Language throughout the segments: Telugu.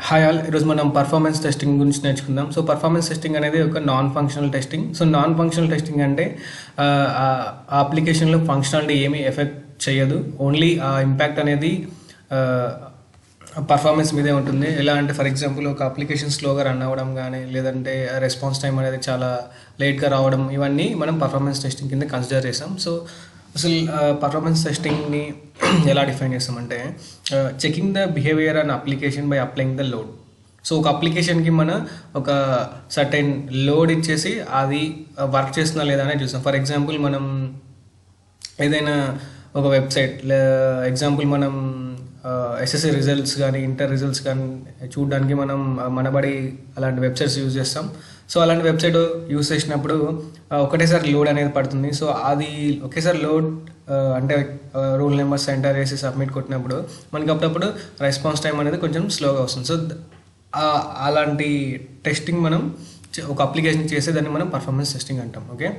హాయ్ ఆల్, ఈరోజు మనం పర్ఫార్మెన్స్ టెస్టింగ్ గురించి నేర్చుకుందాం. సో పర్ఫార్మెన్స్ టెస్టింగ్ అనేది ఒక non functional testing. So non functional testing అంటే ఆ అప్లికేషన్లో ఫంక్షనాలిటీ ఏమీ ఎఫెక్ట్ చేయదు. ఓన్లీ ఆ ఇంపాక్ట్ అనేది పర్ఫార్మెన్స్ మీదే ఉంటుంది. ఎలా అంటే ఫర్ ఎగ్జాంపుల్ ఒక అప్లికేషన్ స్లోగా రన్ అవ్వడం కానీ, లేదంటే రెస్పాన్స్ టైం అనేది చాలా లేట్గా రావడం, ఇవన్నీ మనం పర్ఫార్మెన్స్ టెస్టింగ్ కింద కన్సిడర్ చేసాం. సో అసలు పర్ఫార్మెన్స్ టెస్టింగ్ని ఎలా డిఫైన్ చేస్తామంటే checking the behaviour and application by applying the load. So ఒక అప్లికేషన్కి మనం ఒక సర్టెన్ లోడ్ ఇచ్చేసి అది వర్క్ చేస్తుందా లేదా అనేది చూస్తాం. ఫర్ ఎగ్జాంపుల్ మనం ఏదైనా ఒక వెబ్సైట్ ఎగ్జాంపుల్ మనం ఎస్ఎస్సి రిజల్ట్స్ కానీ ఇంటర్ రిజల్ట్స్ కానీ చూడడానికి మనం మనబడి అలాంటి వెబ్సైట్స్ యూజ్ చేస్తాం. సో అలాంటి వెబ్సైట్ యూజ్ చేసినప్పుడు ఒకటేసారి లోడ్ అనేది పడుతుంది. సో అది ఒకేసారి లోడ్ అంటే రూల్ నెంబర్స్ ఎంటర్ చేసి సబ్మిట్ కొట్టినప్పుడు మనకి అప్పుడప్పుడు రెస్పాన్స్ టైం అనేది కొంచెం స్లోగా వస్తుంది. సో అలాంటి టెస్టింగ్ మనం ఒక అప్లికేషన్ చేస్తే దాన్ని మనం పర్ఫార్మెన్స్ టెస్టింగ్ అంటాం. ఓకే,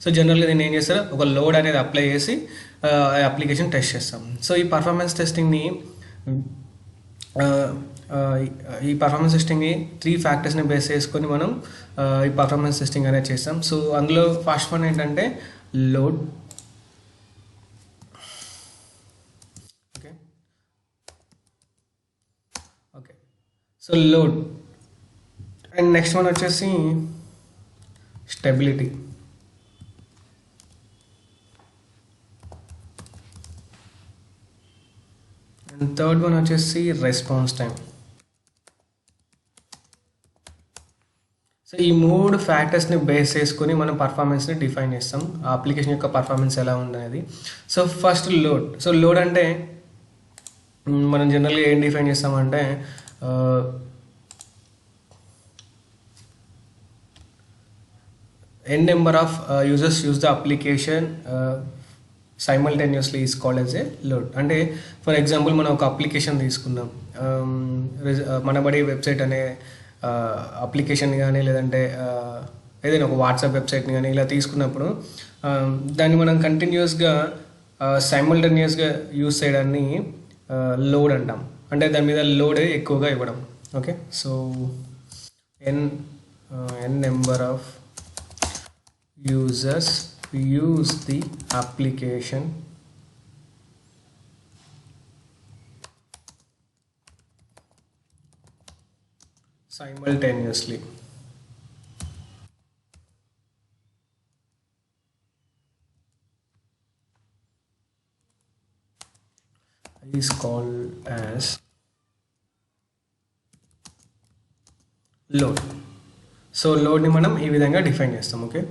సో జనరల్గా దీన్ని ఏం చేస్తారు, ఒక లోడ్ అనేది అప్లై చేసి అప్లికేషన్ టెస్ట్ చేస్తాం. సో ఈ పర్ఫార్మెన్స్ టెస్టింగ్ని ఈ పర్ఫార్మెన్స్ టెస్టింగ్ని 3 ఫ్యాక్టర్స్ని బేస్ చేసుకొని మనం ఈ పర్ఫార్మెన్స్ టెస్టింగ్ అనేది చేస్తాం. సో అందులో ఫస్ట్ వన్ ఏంటంటే load. Okay okay so load. And next one వచ్చేసి స్టెబిలిటీ. అండ్ థర్డ్ వన్ వచ్చేసి రెస్పాన్స్ టైం. సో ఈ 3 ఫ్యాక్టర్స్ని బేస్ చేసుకొని మనం పర్ఫార్మెన్స్ని డిఫైన్ చేస్తాం, ఆ అప్లికేషన్ యొక్క పర్ఫార్మెన్స్ ఎలా ఉందనేది. So first load. So load అంటే మనం జనరల్గా ఏం డిఫైన్ చేస్తామంటే n number of users use the application simultaneously is called as a load. అంటే ఫర్ ఎగ్జాంపుల్ మనం ఒక అప్లికేషన్ తీసుకుందాం, మనబడి వెబ్సైట్ అనే అప్లికేషన్ కానీ, లేదంటే ఏదైనా ఒక వాట్సాప్ వెబ్సైట్ని కానీ ఇలా తీసుకున్నప్పుడు దాన్ని మనం కంటిన్యూస్గా సైమల్టేనియస్గా యూస్ చేయడాన్ని లోడ్ అంటాం. అంటే దాని మీద లోడ్ ఎక్కువగా ఇవ్వడం. Okay, so n number of users use the application simultaneously is called as load. So లోడ్ని మనం ఈ విధంగా డిఫైన్ చేస్తాం. ఓకే,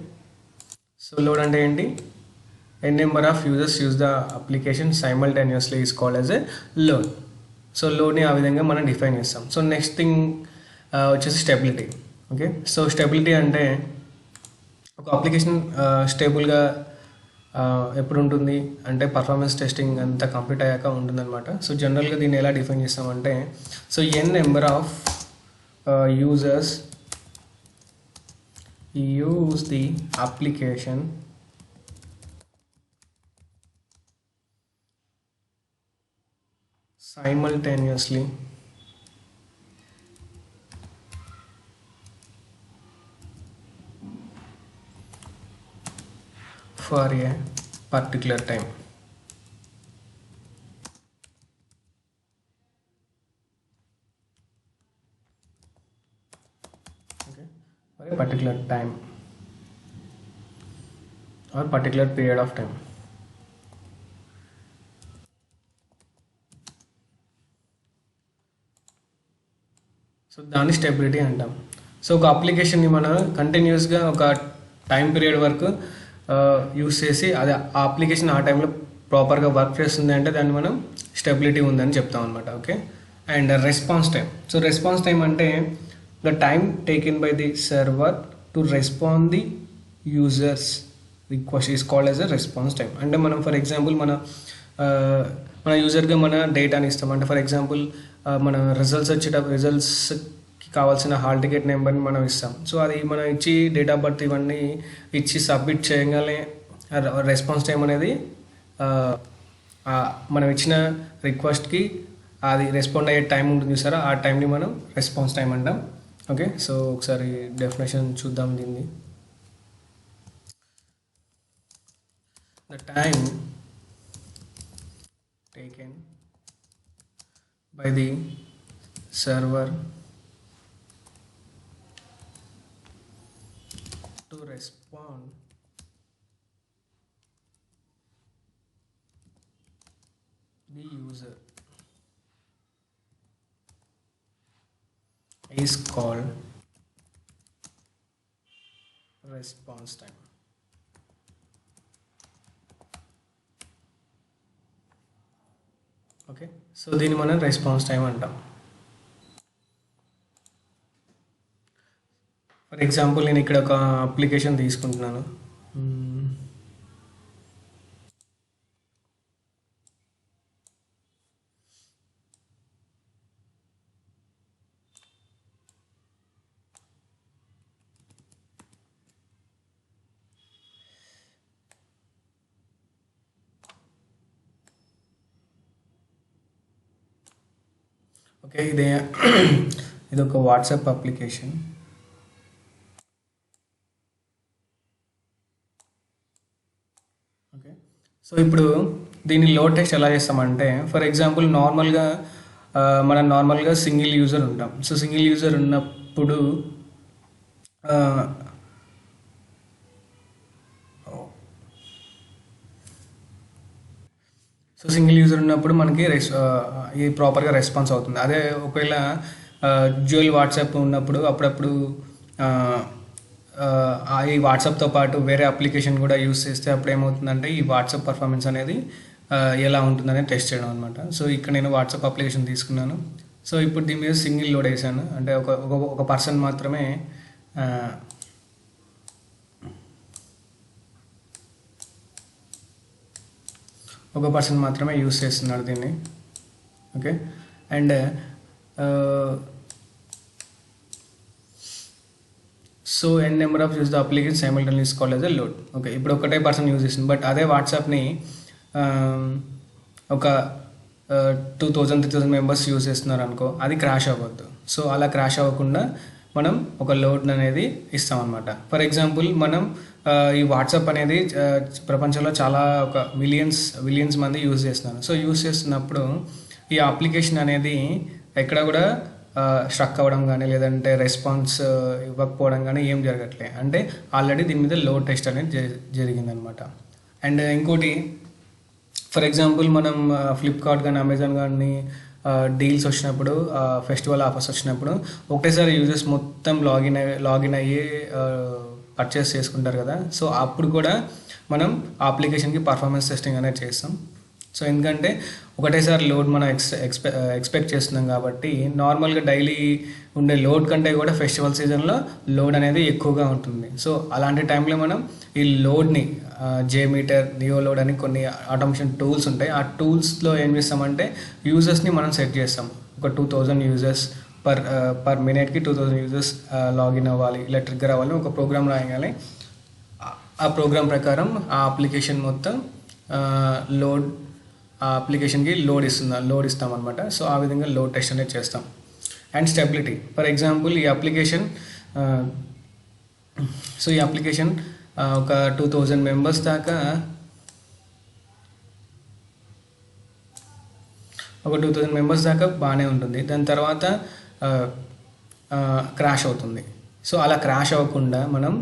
సో లోడ్ అంటే ఏంటి, n number of users use the application simultaneously is called as a load. So లోడ్ని ఆ విధంగా మనం డిఫైన్ చేస్తాం. సో నెక్స్ట్ థింగ్ వచ్చేసి స్టెబిలిటీ. ఓకే, సో స్టెబిలిటీ అంటే ఒక అప్లికేషన్ స్టేబుల్గా ఎప్పుడు ఉంటుంది అంటే పర్ఫార్మెన్స్ టెస్టింగ్ అంతా కంప్లీట్ అయ్యాక ఉంటుందన్నమాట. సో జనరల్గా దీన్ని ఎలా డిఫైన్ చేస్తామంటే, so n number of users use the application simultaneously for a particular time. For a particular time or particular period of time. So దాన్ని స్టెబిలిటీ అంటాం. సో ఒక అప్లికేషన్ని మనం కంటిన్యూస్గా ఒక టైం పీరియడ్ వరకు యూస్ చేసి అది ఆ అప్లికేషన్ ఆ టైంలో ప్రాపర్గా వర్క్ చేస్తుంది అంటే దాన్ని మనం స్టెబిలిటీ ఉందని చెప్తాం అనమాట. Okay, and response time. So response time అంటే the time taken by the server to respond the users request is called as a response time. అంటే మనం ఫర్ ఎగ్జాంపుల్ మన యూజర్గా మన డేటాని ఇస్తాం. అంటే ఫర్ ఎగ్జాంపుల్ మన రిజల్ట్స్కి కావాల్సిన హాల్ టికెట్ నెంబర్ని మనం ఇస్తాం. సో అది మనం ఇచ్చి డేట్ ఆఫ్ బర్త్ ఇవన్నీ ఇచ్చి సబ్మిట్ చేయగానే రెస్పాన్స్ టైం అనేది మనం ఇచ్చిన రిక్వెస్ట్కి అది రెస్పాండ్ అయ్యే టైం ఉంటుంది చూసారా, ఆ టైంని మనం రెస్పాన్స్ టైం అంటాం. ఓకే, సో ఒకసారి డెఫినేషన్ చూద్దాం దీన్ని. The time taken by the server to respond the user is called response time. Okay, so దీన్ని మనం రెస్పాన్స్ టైం అంటాం. ఫర్ ఎగ్జాంపుల్ నేను ఇక్కడ ఒక అప్లికేషన్ తీసుకుంటున్నాను. ఓకే, ఇది ఒక వాట్సాప్ అప్లికేషన్. ఓకే, సో ఇప్పుడు దీన్ని లోడ్ టెస్ట్ ఎలా చేస్తామంటే, ఫర్ ఎగ్జాంపుల్ మనం నార్మల్గా సింగిల్ యూజర్ ఉంటాం. సో సింగిల్ యూజర్ ఉన్నప్పుడు మనకి ఇది ప్రాపర్గా రెస్పాన్స్ అవుతుంది. అదే ఒకవేళ డ్యూయల్ వాట్సాప్ ఉన్నప్పుడు అప్పుడప్పుడు ఈ వాట్సాప్తో పాటు వేరే అప్లికేషన్ కూడా యూస్ చేస్తే అప్పుడు ఏమవుతుందంటే ఈ వాట్సాప్ పర్ఫార్మెన్స్ అనేది ఎలా ఉంటుందనే టెస్ట్ చేయడం అనమాట. సో ఇక్కడ నేను వాట్సాప్ అప్లికేషన్ తీసుకున్నాను. సో ఇప్పుడు దీని మీద సింగిల్ లోడ్ వేసాను, అంటే ఒక పర్సన్ మాత్రమే యూస్ చేస్తున్నాడు దీన్ని. Okay, and so N number of use the application simultaneous called as a load. Okay, ఇప్పుడు ఒకటే పర్సన్ యూజ్ చేస్తుంది. బట్ అదే వాట్సాప్ని ఒక 2000-3000 మెంబర్స్ యూజ్ చేస్తున్నారు అనుకో, అది క్రాష్ అవ్వద్దు. సో అలా క్రాష్ అవ్వకుండా మనం ఒక లోడ్ అనేది ఇస్తామన్నమాట. ఫర్ ఎగ్జాంపుల్ మనం ఈ వాట్సాప్ అనేది ప్రపంచంలో చాలా ఒక మిలియన్స్ మంది యూజ్ చేస్తున్నారు. సో యూజ్ చేస్తున్నప్పుడు ఈ అప్లికేషన్ అనేది ఎక్కడ కూడా స్ట్రక్ అవ్వడం కానీ లేదంటే రెస్పాన్స్ ఇవ్వకపోవడం కానీ ఏం జరగట్లే, అంటే ఆల్రెడీ దీని మీద లోడ్ టెస్ట్ అనేది జరిగిందనమాట. అండ్ ఇంకోటి, ఫర్ ఎగ్జాంపుల్ మనం ఫ్లిప్కార్ట్ కానీ అమెజాన్ కానీ డీల్స్ వచ్చినప్పుడు, ఫెస్టివల్ ఆఫర్స్ వచ్చినప్పుడు ఒకటేసారి యూజర్స్ మొత్తం లాగిన్ అయ్యి పర్చేస్ చేసుకుంటారు కదా. సో అప్పుడు కూడా మనం ఆ అప్లికేషన్కి పర్ఫార్మెన్స్ టెస్టింగ్ అనేది చేస్తాం. సో ఎందుకంటే ఒకటేసారి లోడ్ మనం ఎక్స్పెక్ట్ చేస్తున్నాం కాబట్టి, నార్మల్గా డైలీ ఉండే లోడ్ కంటే కూడా ఫెస్టివల్ సీజన్లో లోడ్ అనేది ఎక్కువగా ఉంటుంది. సో అలాంటి టైంలో మనం ఈ లోడ్ని జేమీటర్, నియో లోడ్ అని కొన్ని ఆటోమేషన్ టూల్స్ ఉంటాయి. ఆ టూల్స్లో ఏం చేస్తామంటే యూజర్స్ని మనం సెట్ చేస్తాం. ఒక 2000 యూజర్స్ పర్ మినిట్కి 2000 యూజర్స్ లాగిన్ అవ్వాలి, ఇలా ట్రిగ్గర్ అవ్వాలి, ఒక ప్రోగ్రామ్ రాయాలి. ఆ ప్రోగ్రామ్ ప్రకారం ఆ అప్లికేషన్ మొత్తం ఆ అప్లికేషన్కి లోడ్ ఇస్తామన్నమాట. సో ఆ విధంగా లోడ్ టెస్ట్ అనేది చేస్తాం. అండ్ స్టెబిలిటీ, ఫర్ ఎగ్జాంపుల్ ఈ అప్లికేషన్ ఒక 2000 మెంబర్స్ దాకా బాగానే ఉంటుంది. దాని తర్వాత క్రాష్ అవుతుంది. సో అలా క్రాష్ అవ్వకుండా మనం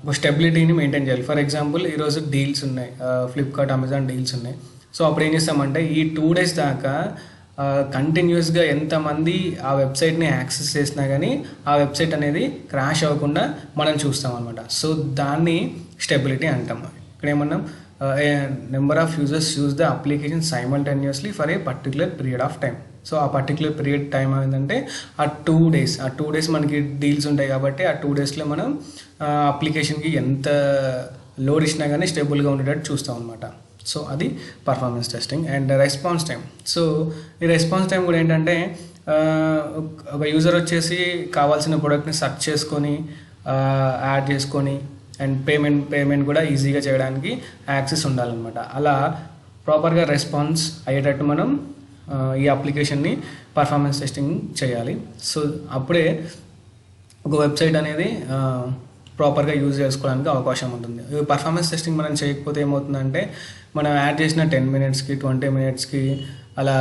ఒక స్టెబిలిటీని మెయింటైన్ చేయాలి. ఫర్ ఎగ్జాంపుల్ ఈరోజు డీల్స్ ఉన్నాయి, ఫ్లిప్కార్ట్, అమెజాన్ డీల్స్ ఉన్నాయి. సో అప్పుడు ఏం చేస్తామంటే ఈ 2 days దాకా కంటిన్యూస్గా ఎంతమంది ఆ వెబ్సైట్ని యాక్సెస్ చేసినా కానీ ఆ వెబ్సైట్ అనేది క్రాష్ అవ్వకుండా మనం చూస్తాం అనమాట. సో దాన్ని స్టెబిలిటీ అంటాం. ఇక్కడ ఏమన్నాం, number of users use the application simultaneously for a particular period of time. So ఆ పర్టికులర్ పీరియడ్ టైం ఏంటంటే ఆ 2 days మనకి డీల్స్ ఉంటాయి కాబట్టి ఆ 2 daysలో మనం అప్లికేషన్కి ఎంత లోడ్ ఇచ్చినా కానీ స్టేబుల్గా ఉండేటట్టు చూస్తాం అనమాట. సో అది performance testing. And response time. So ఈ రెస్పాన్స్ టైం కూడా ఏంటంటే ఒక యూజర్ వచ్చేసి కావాల్సిన ప్రోడక్ట్ని సెర్చ్ చేసుకొని యాడ్ చేసుకొని అండ్ పేమెంట్ కూడా ఈజీగా చేయడానికి యాక్సెస్ ఉండాలన్నమాట. అలా ప్రాపర్గా రెస్పాన్స్ అయ్యేటట్టు మనం ఈ అప్లికేషన్ని పర్ఫార్మెన్స్ టెస్టింగ్ చేయాలి. సో అప్పుడే ఒక వెబ్సైట్ అనేది ప్రాపర్గా యూజ్ చేసుకోవడానికి అవకాశం ఉంటుంది. పర్ఫార్మెన్స్ టెస్టింగ్ మనం చేయకపోతే ఏమవుతుందంటే మనం యాడ్ చేసిన 10 మినిట్స్కి 20 మినిట్స్కి అలా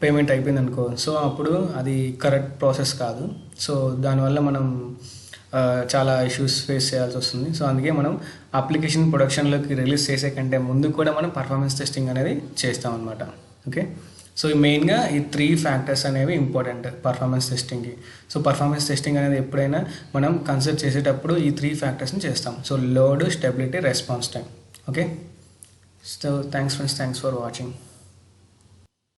పేమెంట్ అయిపోయింది అనుకో, సో అప్పుడు అది కరెక్ట్ ప్రాసెస్ కాదు. సో దానివల్ల మనం చాలా ఇష్యూస్ ఫేస్ చేయాల్సి వస్తుంది. సో అందుకే మనం అప్లికేషన్ ప్రొడక్షన్లోకి రిలీజ్ చేసే కంటే ముందు కూడా మనం పర్ఫార్మెన్స్ టెస్టింగ్ అనేది చేస్తాం అనమాట. ఓకే, సో మెయిన్గా ఈ 3 ఫ్యాక్టర్స్ అనేవి ఇంపార్టెంట్ పర్ఫార్మెన్స్ టెస్టింగ్కి. సో పర్ఫార్మెన్స్ టెస్టింగ్ అనేది ఎప్పుడైనా మనం కన్సిడర్ చేసేటప్పుడు ఈ 3 ఫ్యాక్టర్స్ని చేస్తాం. So load, stability, response time. Okay, so thanks friends, thanks for watching.